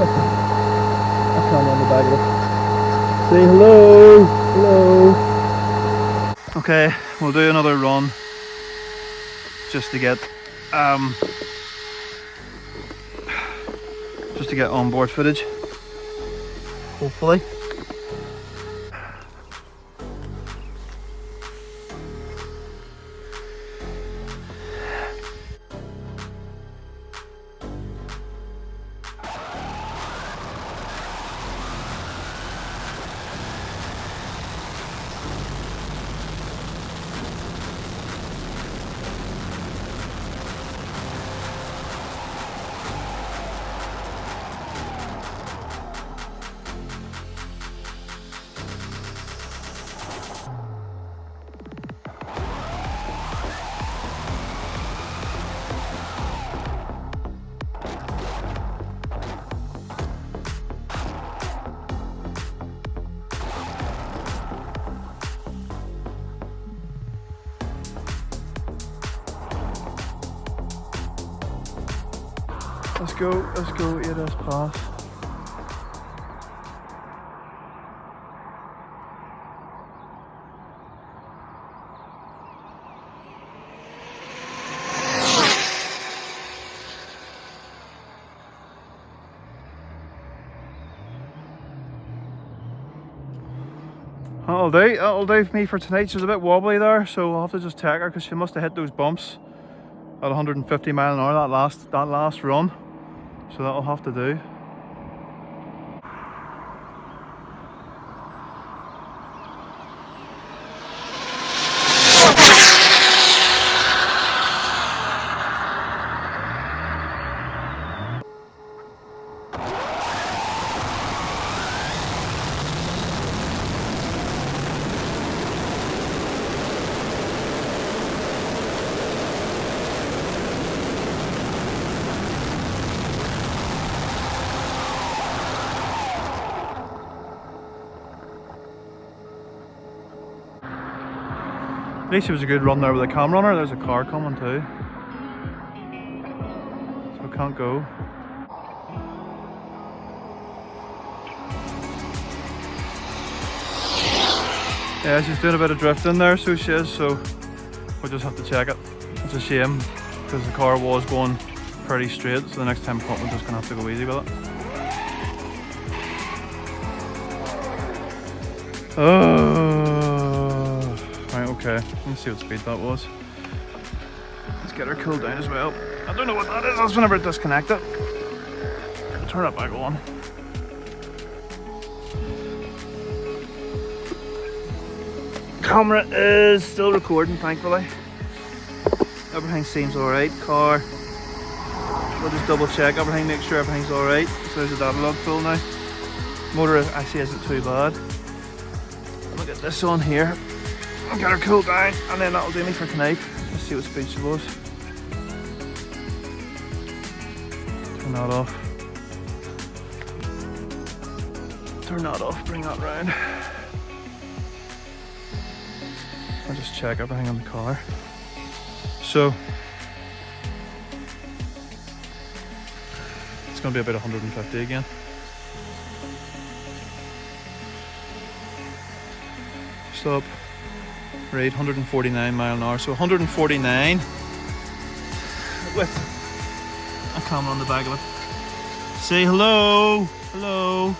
I come on the back of it. Say hello, hello. Okay, we'll do another run just to get onboard footage, hopefully. Let's go, ADS pass. That'll do for me for tonight. She's a bit wobbly there, so I'll have to just take her because she must have hit those bumps at 150 mile an hour that last run. So that'll have to do. At least it was a good run there with the cam runner. There's a car coming too, so we can't go. Yeah, she's doing a bit of drifting there, so she is, so we'll just have to check it. It's a shame because the car was going pretty straight, so the next time we come we're just going to have to go easy with it. Right, okay, let's see what speed that was. Let's get her cooled down as well. I don't know what that is, that's whenever it disconnected. I'll turn it back on. Camera is still recording, thankfully. Everything seems alright. Car, we'll just double check everything, make sure everything's alright. So there's a data log tool now. Motor actually isn't too bad. Look at this on here. I'll get her cooled down and then that'll do me for tonight. Let's see what speed she was. Turn that off. Turn that off, bring that round. I'll just check everything on the car. So it's going to be about 150 again. Stop. Right, 149 mile an hour. So 149 with a camera on the back of it. Say hello, hello.